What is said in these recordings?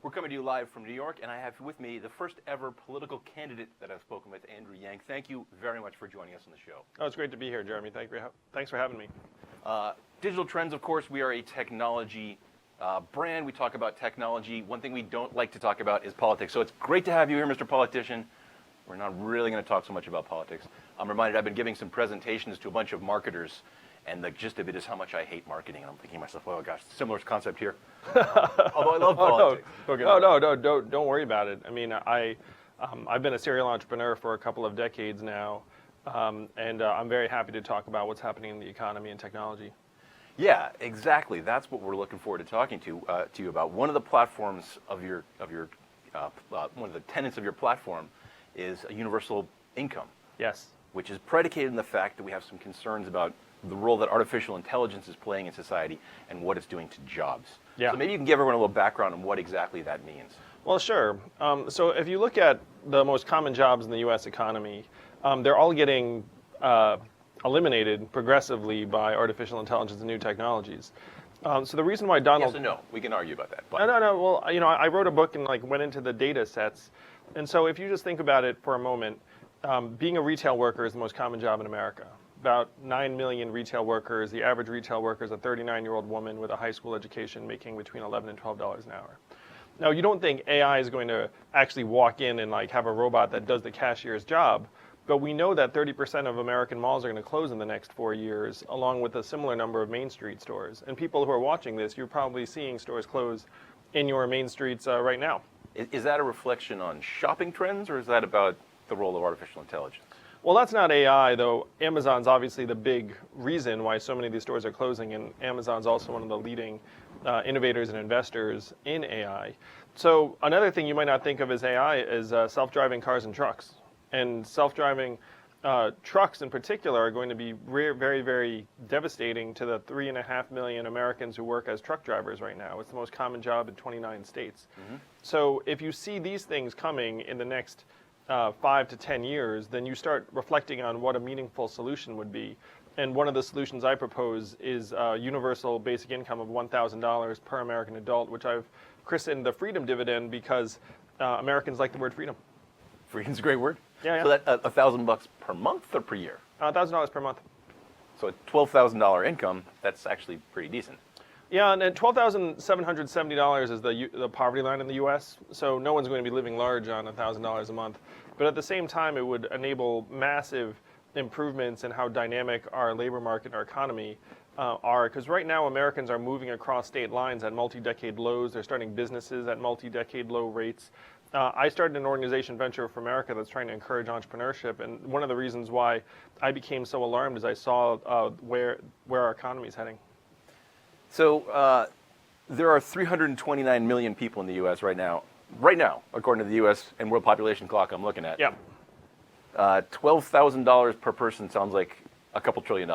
We're coming to you live from New York, and I have with me the first ever political candidate that I've spoken with, Andrew Yang. Thank you very much for joining us on the show. Oh, it's great to be here, Jeremy. Thanks for having me. Digital Trends, of course, we are a technology brand. We talk about technology. One thing we don't like to talk about is politics. So it's great to have you here, Mr. Politician. We're not really going to talk so much about politics. I'm reminded I've been giving some presentations to a bunch of marketers, and the gist of it is how much I hate marketing. And I'm thinking to myself, oh gosh, similar concept here. Although I love politics. No, don't worry about it. I mean, I've been a serial entrepreneur for a couple of decades now, and I'm very happy to talk about what's happening in the economy and technology. Yeah, exactly. That's what we're looking forward to talking to you about. One of the platforms of your one of the tenets of your platform is a universal income. Yes. Which is predicated on the fact that we have some concerns about the role that artificial intelligence is playing in society and what it's doing to jobs. Yeah. So maybe you can give everyone a little background on what exactly that means. Well, sure. So if you look at the most common jobs in the U.S. economy, they're all getting eliminated progressively by artificial intelligence and new technologies. So the reason why Donald... Yes and no. We can argue about that. But... No. Well, you know, I wrote a book and went into the data sets. And so if you just think about it for a moment, being a retail worker is the most common job in America. About 9 million retail workers. The average retail worker is a 39-year-old woman with a high school education making between $11 and $12 an hour. Now, you don't think AI is going to actually walk in and have a robot that does the cashier's job, but we know that 30% of American malls are going to close in the next 4 years, along with a similar number of Main Street stores. And people who are watching this, you're probably seeing stores close in your main streets right now. Is that a reflection on shopping trends, or is that about the role of artificial intelligence? Well, that's not AI, though. Amazon's obviously the big reason why so many of these stores are closing, and Amazon's also one of the leading innovators and investors in AI. So another thing you might not think of as AI is self-driving cars and trucks. And self-driving trucks in particular are going to be very, very devastating to the 3.5 million Americans who work as truck drivers right now. It's the most common job in 29 states. Mm-hmm. So if you see these things coming in the next 5 to 10 years, then you start reflecting on what a meaningful solution would be. And one of the solutions I propose is a universal basic income of $1,000 per American adult, which I've christened the Freedom Dividend because Americans like the word freedom. Freedom's a great word. Yeah. So that $1,000 per month or per year? $1,000 per month. So at $12,000 income, that's actually pretty decent. Yeah, and $12,770 is the poverty line in the U.S., so no one's going to be living large on $1,000 a month. But at the same time, it would enable massive improvements in how dynamic our labor market and our economy are. Because right now, Americans are moving across state lines at multi-decade lows. They're starting businesses at multi-decade low rates. I started an organization, Venture for America, that's trying to encourage entrepreneurship. And one of the reasons why I became so alarmed is I saw where our economy is heading. So there are 329 million people in the U.S. right now, according to the U.S. and World Population Clock I'm looking at. Yeah. $12,000 per person sounds like a couple $1 trillion.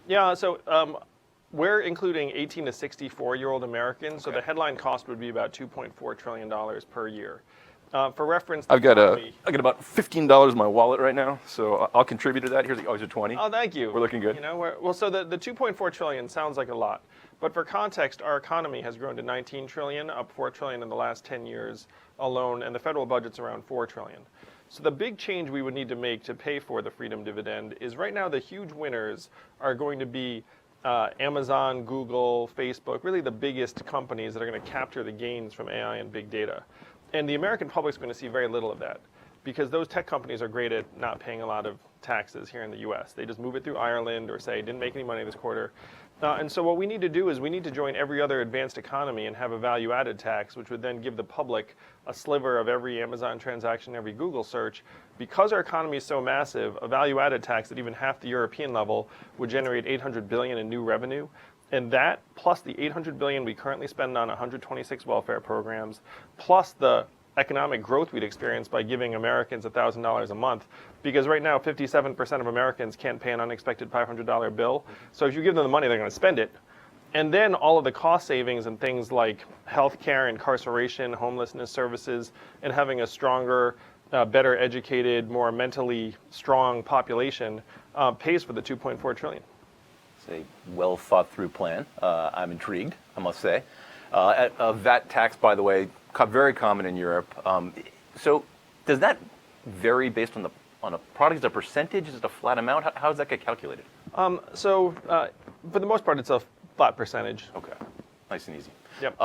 Yeah, so we're including 18 to 64-year-old Americans, so Okay. the headline cost would be about $2.4 trillion per year. For reference, I got about $15 in my wallet right now, so I'll contribute to that. Here's a 20. Oh, thank you. We're looking good. You know, so the 2.4 trillion sounds like a lot, but for context, our economy has grown to 19 trillion, up 4 trillion in the last 10 years alone, and the federal budget's around 4 trillion. So the big change we would need to make to pay for the Freedom Dividend is right now the huge winners are going to be Amazon, Google, Facebook, really the biggest companies that are going to capture the gains from AI and big data. And the American public's going to see very little of that because those tech companies are great at not paying a lot of taxes here in the US. They just move it through Ireland or say, didn't make any money this quarter. And so what we need to do is we need to join every other advanced economy and have a value-added tax, which would then give the public a sliver of every Amazon transaction, every Google search. Because our economy is so massive, a value-added tax at even half the European level would generate $800 billion in new revenue. And that, plus the $800 billion we currently spend on 126 welfare programs, plus the economic growth we'd experience by giving Americans $1,000 a month, because right now 57% of Americans can't pay an unexpected $500 bill. So if you give them the money, they're going to spend it. And then all of the cost savings and things like healthcare, incarceration, homelessness services, and having a stronger, better educated, more mentally strong population pays for the $2.4 trillion. It's a well thought through plan. I'm intrigued, I must say. A VAT tax, by the way, very common in Europe. So does that vary based on a product? Is it a percentage? Is it a flat amount? How does that get calculated? For the most part, it's a flat percentage. Okay, nice and easy. Yep.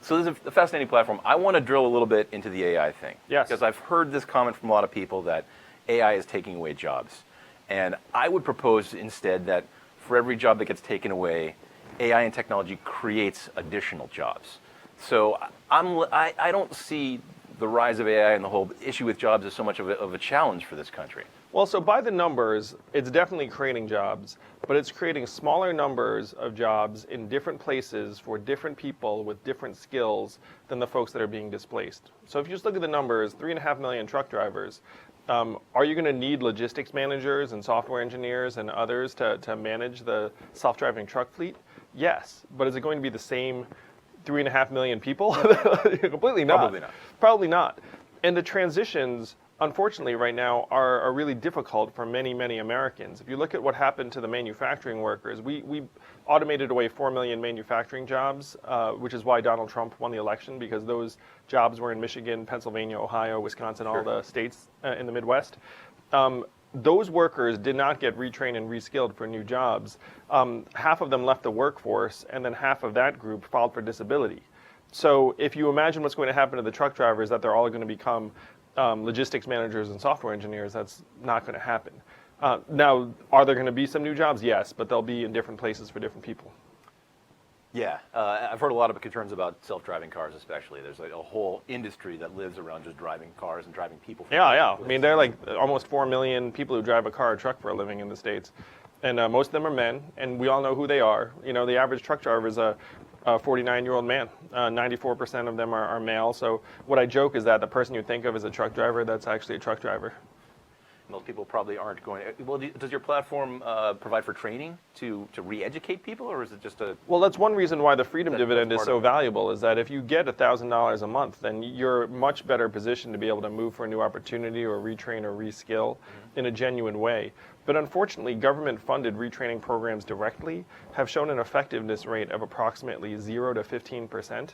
So this is a fascinating platform. I want to drill a little bit into the AI thing. Yes. Because I've heard this comment from a lot of people that AI is taking away jobs. And I would propose instead that for every job that gets taken away, AI and technology creates additional jobs. So I don't see the rise of AI and the whole issue with jobs as so much of a challenge for this country. Well, so by the numbers, it's definitely creating jobs, but it's creating smaller numbers of jobs in different places for different people with different skills than the folks that are being displaced. So if you just look at the numbers, 3.5 million truck drivers, are you going to need logistics managers and software engineers and others to manage the self-driving truck fleet? Yes, but is it going to be the same 3.5 million people? Completely not. Probably not. Probably not. And the transitions, unfortunately, right now are really difficult for many, many Americans. If you look at what happened to the manufacturing workers, we automated away 4 million manufacturing jobs, which is why Donald Trump won the election, because those jobs were in Michigan, Pennsylvania, Ohio, Wisconsin, all the states in the Midwest. Those workers did not get retrained and reskilled for new jobs. Half of them left the workforce, and then half of that group filed for disability. So if you imagine what's going to happen to the truck drivers, that they're all going to become logistics managers and software engineers, that's not going to happen. Now, are there going to be some new jobs? Yes, but they'll be in different places for different people. Yeah, I've heard a lot of concerns about self-driving cars, especially. There's like a whole industry that lives around just driving cars and driving people. Yeah. I mean, there are like almost 4 million people who drive a car or truck for a living in the States. And most of them are men, and we all know who they are. You know, the average truck driver is a 49-year-old man. 94% of them are male. So what I joke is that the person you think of as a truck driver, that's actually a truck driver. Most people probably aren't going. Well, does your platform provide for training to re-educate people, or is it just a? Well, that's one reason why the Freedom Dividend is so valuable. Is that if you get $1,000 a month, then you're much better positioned to be able to move for a new opportunity or retrain or reskill in a genuine way. But unfortunately, government-funded retraining programs directly have shown an effectiveness rate of approximately 0 to 15%.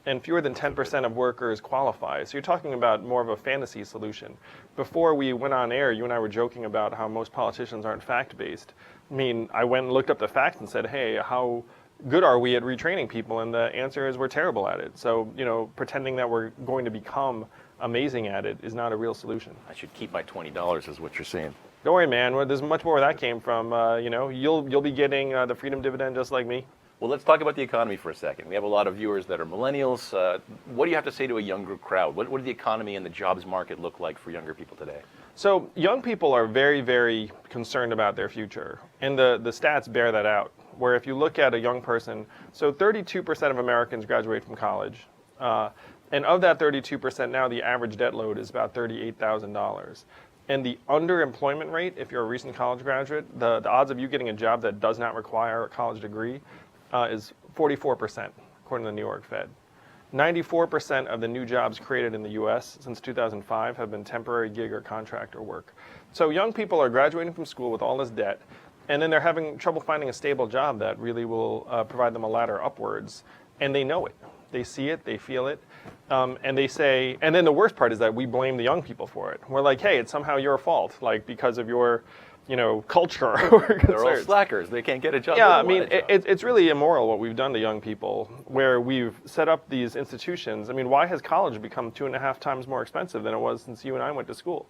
And fewer than 10% of workers qualify. So you're talking about more of a fantasy solution. Before we went on air, you and I were joking about how most politicians aren't fact-based. I mean, I went and looked up the facts and said, hey, how good are we at retraining people? And the answer is we're terrible at it. So, you know, pretending that we're going to become amazing at it is not a real solution. I should keep my $20 is what you're saying. Don't worry, man. Well, there's much more where that came from. You know, you'll be getting the Freedom Dividend just like me. Well, let's talk about the economy for a second. We have a lot of viewers that are millennials. What do you have to say to a younger crowd? What do the economy and the jobs market look like for younger people today? So young people are very, very concerned about their future. And the stats bear that out. Where if you look at a young person, so 32% of Americans graduate from college. And of that 32%, now the average debt load is about $38,000. And the underemployment rate, if you're a recent college graduate, the odds of you getting a job that does not require a college degree is 44%, according to the New York Fed. 94% of the new jobs created in the U.S. since 2005 have been temporary gig or contractor work. So young people are graduating from school with all this debt, and then they're having trouble finding a stable job that really will provide them a ladder upwards, and they know it. They see it, they feel it, and they say, and then the worst part is that we blame the young people for it. We're like, hey, it's somehow your fault, like because of your, you know, culture. They're all slackers. They can't get a job. Yeah, I mean, it's really immoral what we've done to young people, where we've set up these institutions. I mean, why has college become 2.5 times more expensive than it was since you and I went to school?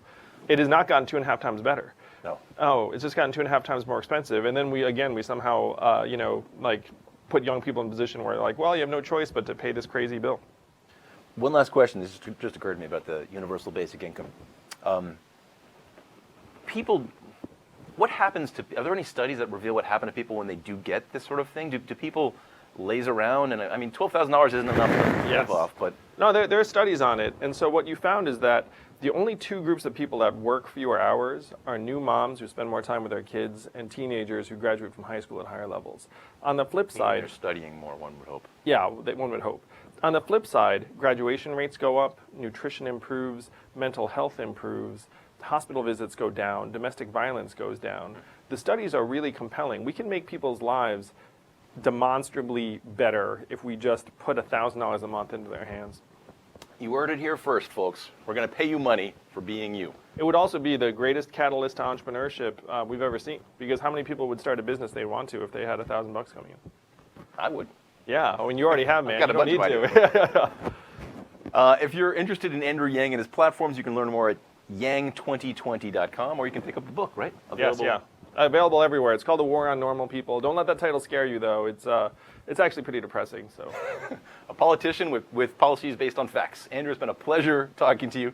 It has not gotten 2.5 times better. No. Oh, it's just gotten 2.5 times more expensive. And then we somehow, you know, like put young people in a position where like, well, you have no choice but to pay this crazy bill. One last question. This just occurred to me about the universal basic income. People, what happens to? Are there any studies that reveal what happened to people when they do get this sort of thing? Do people laze around? And I mean, $12,000 isn't enough to live off, but no, there are studies on it. And so what you found is that the only two groups of people that work fewer hours are new moms who spend more time with their kids and teenagers who graduate from high school at higher levels. On the flip side, they're studying more. One would hope. Yeah, one would hope. On the flip side, graduation rates go up, nutrition improves, mental health improves, hospital visits go down, domestic violence goes down. The studies are really compelling. We can make people's lives demonstrably better if we just put $1,000 a month into their hands. You heard it here first, folks. We're going to pay you money for being you. It would also be the greatest catalyst to entrepreneurship we've ever seen. Because how many people would start a business they want to if they had $1,000 coming in? I would. Yeah, I mean, you already have, man. Got You a don't bunch need of to. If you're interested in Andrew Yang and his platforms, you can learn more at yang2020.com, or you can pick up the book, right? Yes, yeah. Available everywhere. It's called The War on Normal People. Don't let that title scare you, though. It's actually pretty depressing. So, A politician with policies based on facts. Andrew, it's been a pleasure talking to you.